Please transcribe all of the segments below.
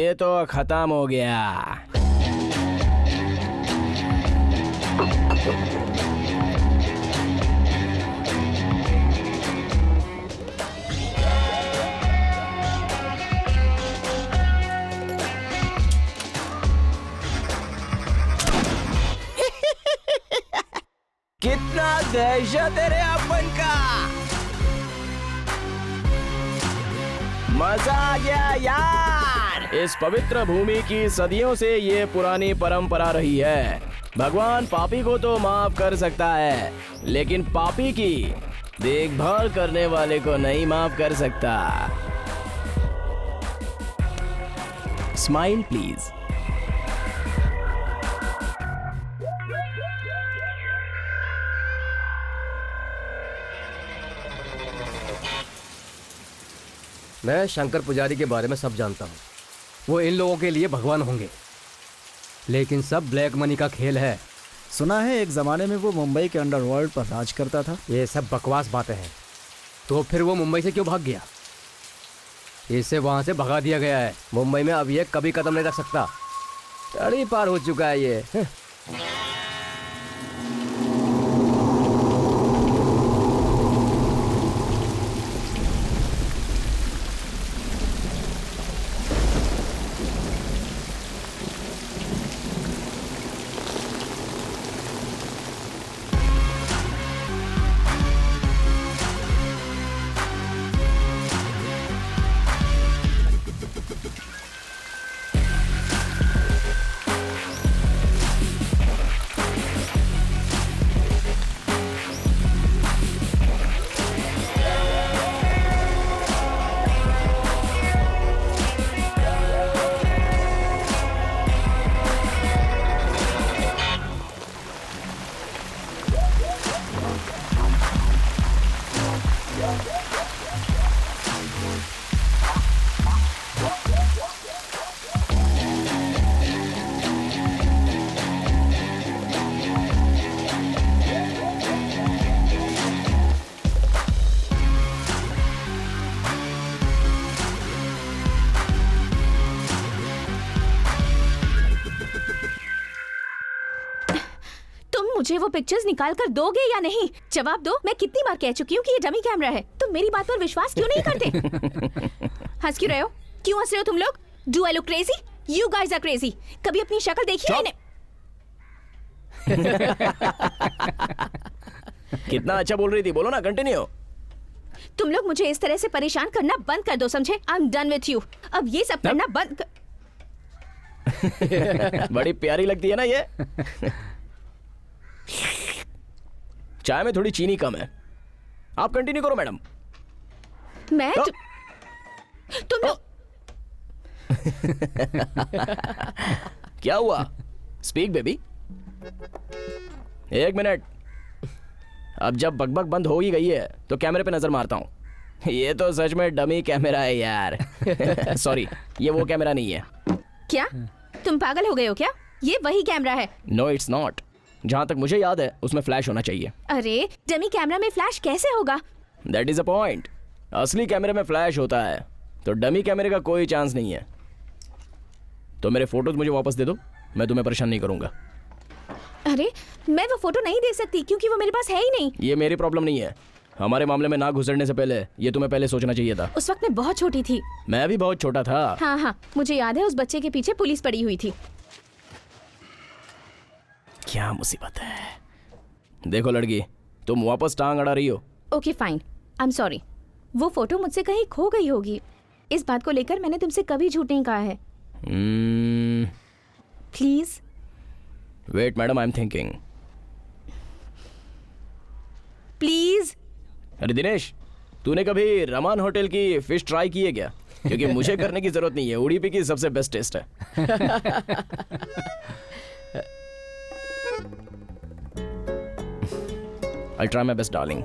ये तो खत्म हो गया। कितना दहशत है रे अपन का। मजा आ गया यार। इस पवित्र भूमि की सदियों से ये पुरानी परंपरा रही है। भगवान पापी को तो माफ कर सकता है, लेकिन पापी की देखभाल करने वाले को नहीं माफ कर सकता। Smile please. मैं शंकर पुजारी के बारे में सब जानता हूँ। वो इन लोगों के लिए भगवान होंगे, लेकिन सब ब्लैक मनी का खेल है। सुना है एक जमाने में वो मुंबई के अंडरवर्ल्ड पर राज करता था। ये सब बकवास बातें हैं। तो फिर वो मुंबई से क्यों भाग गया? इसे वहां से भगा दिया गया है। मुंबई में अब ये कभी कदम नहीं रख सकता। तड़ी पार हो चुका है ये। मुझे वो पिक्चर्स निकाल कर दोगे या नहीं? जवाब दो। मैं कितनी बार कह चुकी हूँ कि ये डमी कैमरा है। तुम मेरी बात पर विश्वास क्यों नहीं करते? हंस क्यों रहे हो? क्यों हंस रहे हो तुम लोग? Do I look crazy? You guys are crazy. कभी अपनी शक्ल देखी है? कितना अच्छा बोल रही थी, बोलो ना, कंटिन्यू। तुम लोग मुझे इस तरह से परेशान करना बंद कर दो, समझे? I am done with you. अब ये सब करना बंद बड़ी प्यारी लगती है ना ये। चाय में थोड़ी चीनी कम है। आप कंटिन्यू करो मैडम। मैं तुम लोग क्या हुआ? Speak baby. एक मिनट। अब जब बकबक बंद हो ही गई है तो कैमरे पे नजर मारता हूँ। ये तो सच में डमी कैमरा है यार। सॉरी, ये वो कैमरा नहीं है। क्या तुम पागल हो गए हो क्या? ये वही कैमरा है। No it's not. जहां तक मुझे याद है उसमें फ्लैश होना चाहिए। अरे डमी कैमरा में फ्लैश कैसे होगा? That is a point. असली कैमरे में फ्लैश होता है, तो डमी कैमरे का कोई चांस नहीं है। तो मेरे फोटोज मुझे वापस दे दो, मैं तुम्हें परेशान नहीं करूंगा। अरे मैं वो फोटो नहीं दे सकती क्योंकि वो मेरे पास है ही नहीं। ये मेरी प्रॉब्लम नहीं है। हमारे मामले में ना घुसड़ने से पहले ये तुम्हें पहले सोचना चाहिए था। उस वक्त मैं बहुत छोटी थी। मैं भी बहुत छोटा था। हाँ हाँ, मुझे याद है उस बच्चे के पीछे पुलिस पड़ी हुई थी। क्या मुसीबत है। देखो लड़की, तुम वापस टांग अड़ा रही हो। Okay fine, I am sorry. वो फोटो मुझसे कहीं खो गई होगी। इस बात को लेकर मैंने तुमसे कभी झूठ नहीं कहा है। Please wait madam, I am thinking. Please. अरे दिनेश, तूने कभी रमान होटल की फिश ट्राई की है क्या? क्योंकि मुझे करने की जरूरत नहीं है, उडुपी की सबसे बेस्ट टेस्ट है। I'll try my best, darling.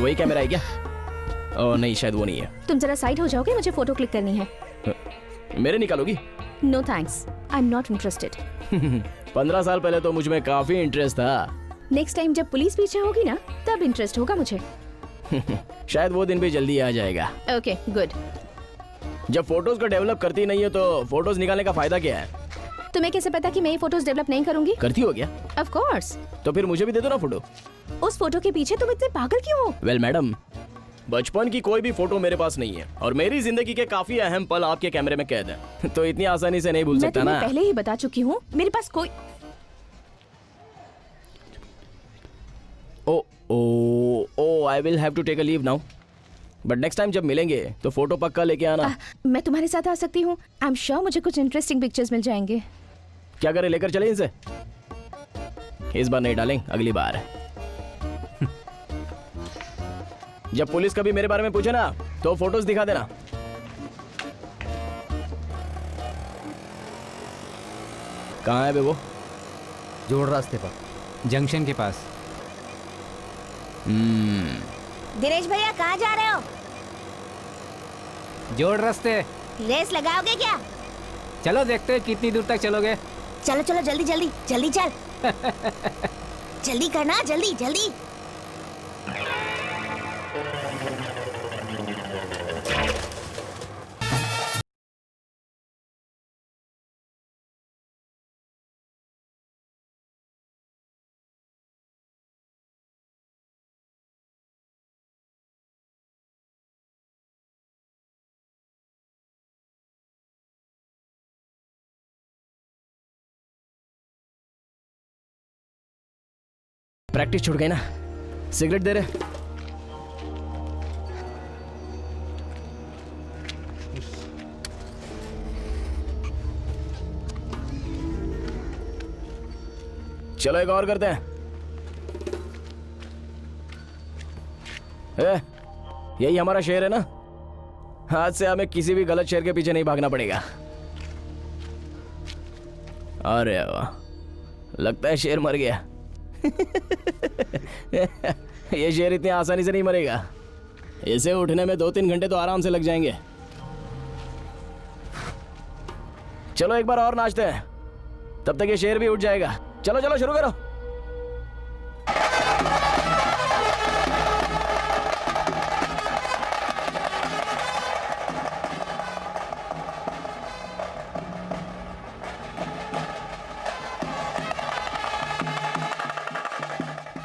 वही कैमरा है क्या? ओह नहीं, शायद वो नहीं है। तुम जरा साइड हो जाओगे, मुझे फोटो क्लिक करनी है। मेरे निकालोगी? No thanks, I am not interested. 15 साल पहले तो मुझ में काफी इंटरेस्ट था। नेक्स्ट टाइम जब पुलिस पीछे होगी ना, तब इंटरेस्ट होगा मुझे। शायद वो दिन भी जल्दी आ जाएगा। Okay good. जब फोटोज को डेवलप करती नहीं है तो फोटोज निकालने का फायदा क्या है? तुम्हें कैसे पता कि मैं ये फोटोज डेवलप नहीं करूंगी? करती हो क्या? Of course. तो फिर मुझे भी दे दो ना फोटो। उस फोटो के पीछे तुम इतने पागल क्यों हो? वेल मैडम, बचपन की कोई भी फोटो मेरे पास नहीं है और मेरी जिंदगी के काफी अहम पल आपके कैमरे में कैद है। तो इतनी आसानी से नहीं भूल मैं सकता तुम्हें ना। पहले ही बता चुकी हूँ, मेरे पास कोई। Oh I will have to take a leave now, but next time जब मिलेंगे तो फोटो पक्का लेके आना। मैं तुम्हारे साथ आ सकती हूँ। आई एम श्योर मुझे कुछ इंटरेस्टिंग पिक्चर्स मिल जाएंगे। क्या करें, लेकर चले इनसे? इस बार नहीं डालें, अगली बार। जब पुलिस कभी मेरे बारे में पूछे ना तो फोटोज दिखा देना। कहाँ है बे वो? जोड़ रास्ते पर, जंक्शन के पास। दिनेश भैया कहाँ जा रहे हो? जोड़ रास्ते। रेस लगाओगे क्या? चलो देखते हैं कितनी दूर तक चलोगे। चलो चलो जल्दी जल्दी जल्दी चल। जल्दी करना, जल्दी जल्दी। प्रैक्टिस छूट गई ना। सिगरेट दे रहे? चलो एक और करते हैं। यही हमारा शेर है ना? आज से हमें किसी भी गलत शेर के पीछे नहीं भागना पड़ेगा। अरे वाह, लगता है शेर मर गया। ये शेर इतनी आसानी से नहीं मरेगा। इसे उठने में 2-3 घंटे तो आराम से लग जाएंगे। चलो एक बार और नाचते हैं, तब तक ये शेर भी उठ जाएगा। चलो चलो शुरू करो।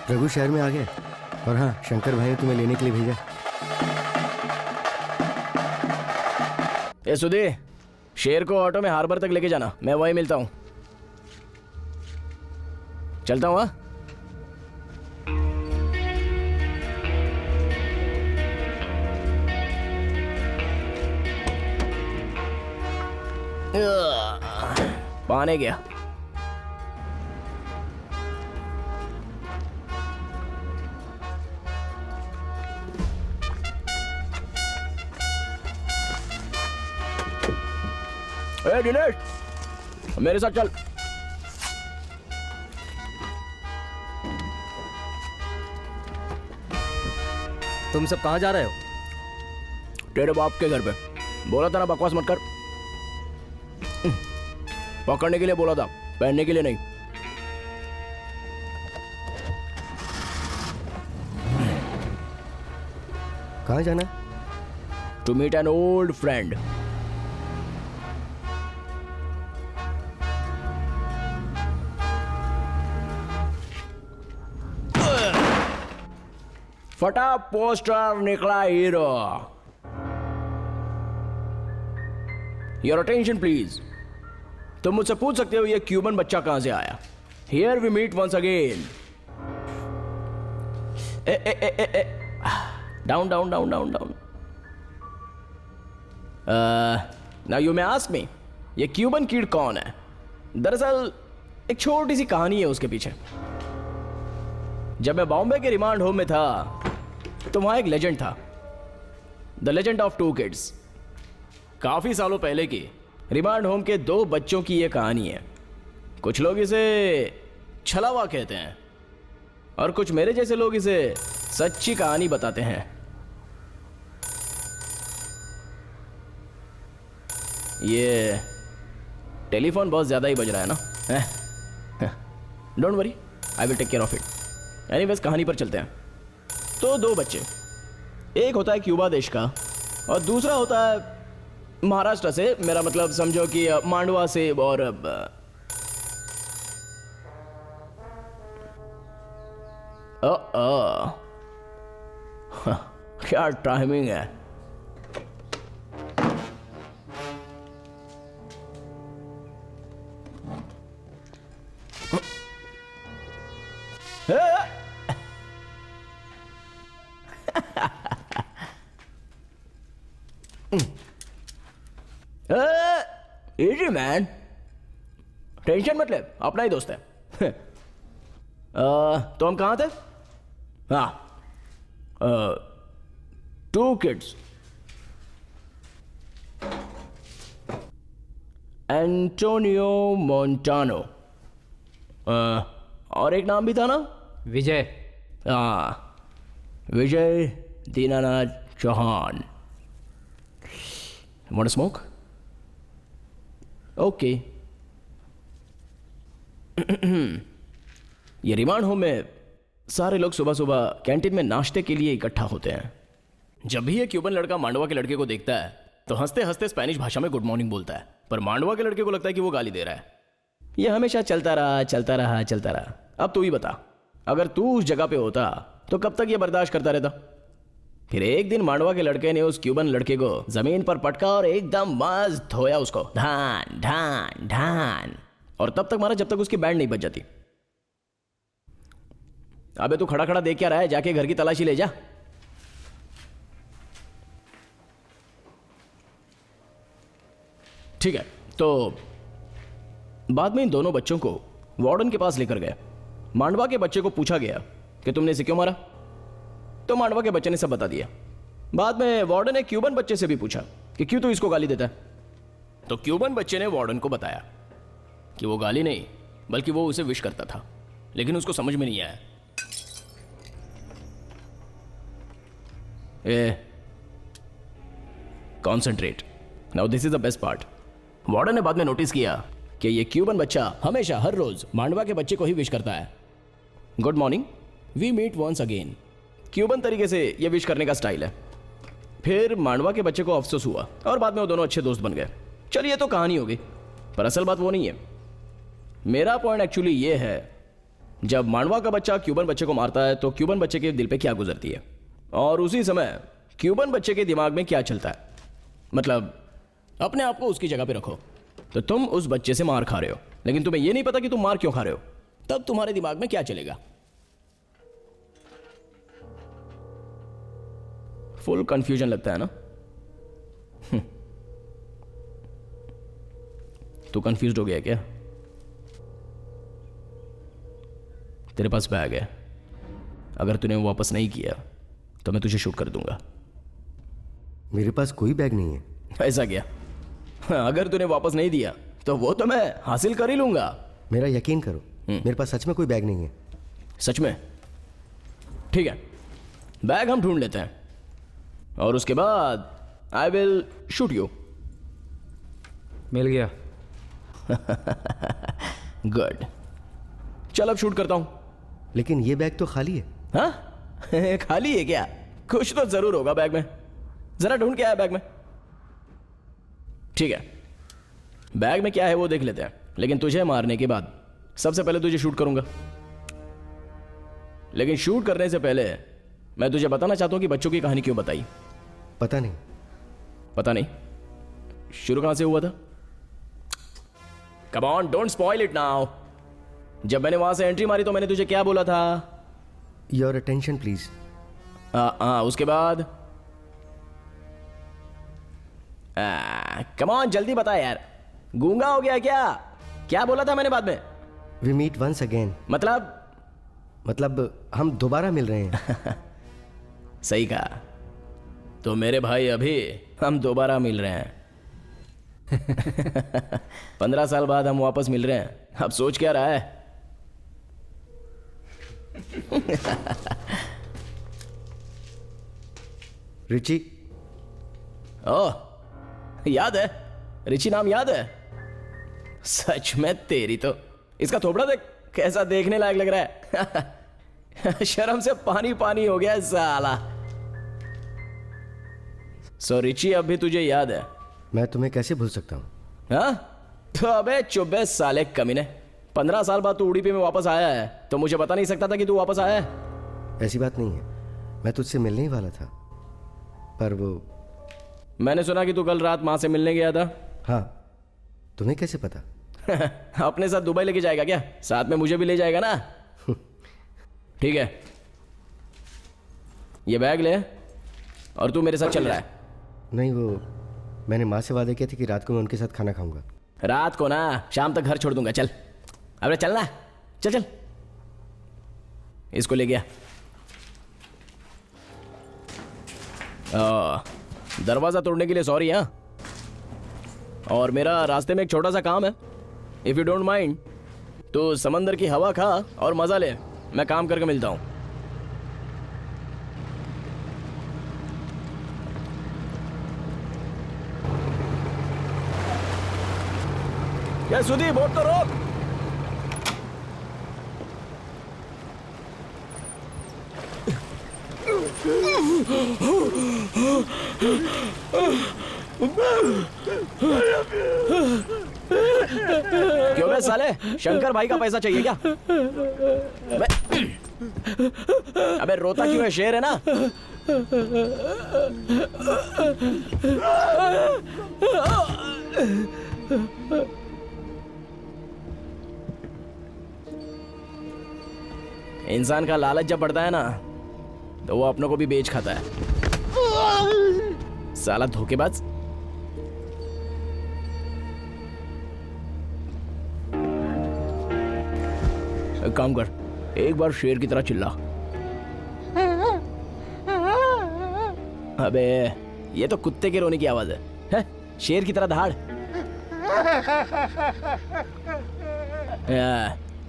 रघु शहर में आ गए। और हाँ, शंकर भाई ने तुम्हें लेने के लिए भेजा। ए सुधी, शेर को ऑटो में हार्बर तक लेके जाना, मैं वहीं मिलता हूँ। चलता हूँ। पाने गया। ए दिनेश, मेरे साथ चल। तुम सब कहाँ जा रहे हो? तेरे बाप के घर पे। बोला था ना बकवास मत कर। पकड़ने के लिए बोला था, पहनने के लिए नहीं। कहाँ जाना? To meet an old friend. फटा पोस्टर, निकला हीरो। Your attention please. तुम मुझसे पूछ सकते हो ये क्यूबन बच्चा कहां से आया। Here we meet once again. Down down down down down. Now you may ask me, ये क्यूबन किड कौन है? दरअसल एक छोटी सी कहानी है उसके पीछे। जब मैं बॉम्बे के रिमांड होम में था तो वहां एक लेजेंड था, द लेजेंड ऑफ 2 किड्स। काफी सालों पहले की रिमांड होम के 2 बच्चों की यह कहानी है। कुछ लोग इसे छलावा कहते हैं और कुछ मेरे जैसे लोग इसे सच्ची कहानी बताते हैं। ये टेलीफोन बहुत ज्यादा ही बज रहा है ना। Don't worry, I will take care of it. Anyways कहानी पर चलते हैं। तो दो बच्चे, एक होता है क्यूबा देश का और दूसरा होता है महाराष्ट्र से, मेरा मतलब समझो कि मांडवा से। और क्या टाइमिंग है। इजी मैन, टेंशन मत ले, अपना ही दोस्त है। तो हम कहाँ थे? हाँ, 2 किड्स, एंटोनियो मोंटानो, और एक नाम भी था ना? विजय। हाँ, Vijay Dinanath Chauhan. Want to smoke? Okay. ये रिमांड होम में सारे लोग सुबह सुबह कैंटीन में नाश्ते के लिए इकट्ठा होते हैं। जब भी ये क्यूबन लड़का मांडवा के लड़के को देखता है तो हंसते हंसते स्पेनिश भाषा में गुड मॉर्निंग बोलता है, पर मांडवा के लड़के को लगता है कि वो गाली दे रहा है। ये हमेशा चलता रहा चलता रहा चलता रहा। अब तू ही बता, अगर तू उस जगह पे होता तो कब तक ये बर्दाश्त करता रहता? फिर एक दिन मांडवा के लड़के ने उस क्यूबन लड़के को जमीन पर पटका और एकदम मस्त धोया उसको, ढान ढान ढान, और तब तक मारा जब तक उसकी बैंड नहीं बज जाती। अबे तू खड़ा खड़ा देख क्या रहा है? जाके घर की तलाशी ले जा। ठीक है, तो बाद में इन दोनों बच्चों को वार्डन के पास लेकर गए। मांडवा के बच्चे को पूछा गया कि तुमने इसे क्यों मारा, तो मांडवा के बच्चे ने सब बता दिया। बाद में वार्डन ने क्यूबन बच्चे से भी पूछा कि क्यों तू इसको गाली देता है, तो क्यूबन बच्चे ने वार्डन को बताया कि वो गाली नहीं बल्कि वो उसे विश करता था, लेकिन उसको समझ में नहीं आया। Concentrate now, this is the best part. Warden ने बाद में नोटिस किया कि ये क्यूबन बच्चा हमेशा हर रोज मांडवा के बच्चे को ही विश करता है। Good morning, we meet once again. Cuban तरीके से ये विश करने का स्टाइल है। फिर मांडवा के बच्चे को अफसोस हुआ और बाद में वो दोनों अच्छे दोस्त बन गए। चलिए, ये तो कहानी होगी, पर असल बात वो नहीं है। मेरा पॉइंट एक्चुअली ये है, जब मांडवा का बच्चा क्यूबन बच्चे को मारता है तो क्यूबन बच्चे के दिल पे क्या गुजरती है, और उसी समय क्यूबन बच्चे के दिमाग में क्या चलता है। मतलब अपने आप को उसकी जगह पे रखो, तो तुम उस बच्चे से मार खा रहे हो, लेकिन तुम्हें यह नहीं पता कि तुम मार क्यों खा रहे हो। तब तुम्हारे दिमाग में क्या चलेगा? फुल कंफ्यूजन लगता है ना? तू कंफ्यूज हो गया क्या? तेरे पास बैग है, अगर तूने वो वापस नहीं किया तो मैं तुझे शूट कर दूंगा। मेरे पास कोई बैग नहीं है। ऐसा क्या? अगर तूने वापस नहीं दिया तो वो तो मैं हासिल कर ही लूंगा। मेरा यकीन करो, मेरे पास सच में कोई बैग नहीं है। सच में? ठीक है, बैग हम ढूंढ लेते हैं और उसके बाद आई विल शूट यू। मिल गया। गुड, चल अब शूट करता हूं। लेकिन ये बैग तो खाली है। हाँ? खाली है क्या? कुछ तो जरूर होगा बैग में, जरा ढूंढ के आया बैग में। ठीक है, बैग में क्या है वो देख लेते हैं, लेकिन तुझे मारने के बाद सबसे पहले तुझे शूट करूंगा। लेकिन शूट करने से पहले मैं तुझे बताना चाहता हूं कि बच्चों की कहानी क्यों बताई। पता नहीं। पता नहीं? शुरू कहां से हुआ था? Come on, don't spoil it now. जब मैंने वहां से एंट्री मारी तो मैंने तुझे क्या बोला था? Your attention please. उसके बाद कम ऑन, जल्दी बता यार, गूंगा हो गया क्या? क्या बोला था मैंने बाद में? We meet once again. मतलब हम दोबारा मिल रहे हैं। सही कहा। तो मेरे भाई, अभी हम दोबारा मिल रहे हैं। 15 साल बाद हम वापस मिल रहे हैं। अब सोच क्या रहा है? रिची, ओह, याद है? रिची नाम याद है? सच में तेरी तो, इसका थोबड़ा देख कैसा देखने लायक लग रहा है। शर्म से पानी पानी हो गया साला। सो रिची अब भी तुझे याद है? मैं तुम्हें कैसे भूल सकता हूँ? हाँ? तो अबे चुब्बे साले कमीने, 15 साल बाद तू उड़ीपी में वापस आया है तो मुझे बता नहीं सकता था कि तू वापस आया है? ऐसी बात नहीं है, मैं तुझसे मिलने ही वाला था, पर वो... मैंने सुना कि तू कल रात माँ से मिलने गया था। हाँ, तुम्हें कैसे पता? अपने साथ दुबई लेके जाएगा क्या? साथ में मुझे भी ले जाएगा ना? ठीक है, ये बैग ले और तू मेरे साथ चल रहा है। नहीं, वो मैंने माँ से वादे किया था कि रात को मैं उनके साथ खाना खाऊंगा। रात को ना, शाम तक घर छोड़ दूंगा। चल, अबे चल ना, चल चल। इसको ले गया। दरवाजा तोड़ने के लिए सॉरी। हाँ, और मेरा रास्ते में एक छोटा सा काम है, इफ यू डोंट माइंड। तो समंदर की हवा खा और मजा ले, मैं काम करके मिलता हूं। क्या सुधी, बोट तो रोक। क्यों बे साले, शंकर भाई का पैसा चाहिए क्या? अबे रोता क्यों है? शेर है ना। इंसान का लालच जब बढ़ता है ना तो वो अपनों को भी बेच खाता है। साला धोखेबाज। एक काम कर, एक बार शेर की तरह चिल्ला। अबे ये तो कुत्ते के रोने की आवाज है? शेर की तरह दहाड़।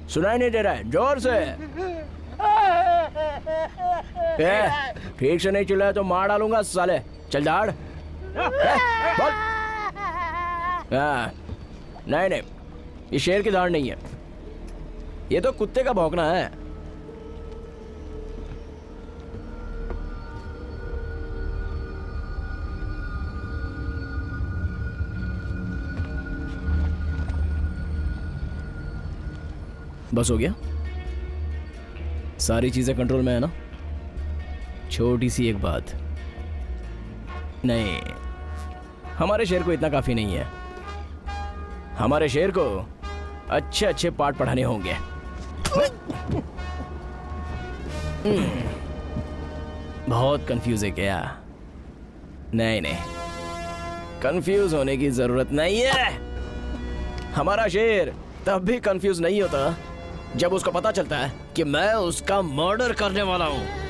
सुनाई नहीं दे रहा है? जोर से। ठीक से नहीं चिल्लाया तो मार डालूंगा साले। चल दहाड़। बोल। नहीं नहीं, ये शेर की दहाड़ नहीं है, ये तो कुत्ते का भौंकना है। बस हो गया? सारी चीजें कंट्रोल में है ना? छोटी सी एक बात, नहीं, हमारे शेर को इतना काफी नहीं है। हमारे शेर को अच्छे अच्छे पाठ पढ़ाने होंगे। बहुत कंफ्यूज है क्या? नहीं नहीं, कंफ्यूज होने की जरूरत नहीं है। हमारा शेर तब भी कंफ्यूज नहीं होता जब उसको पता चलता है कि मैं उसका मर्डर करने वाला हूं।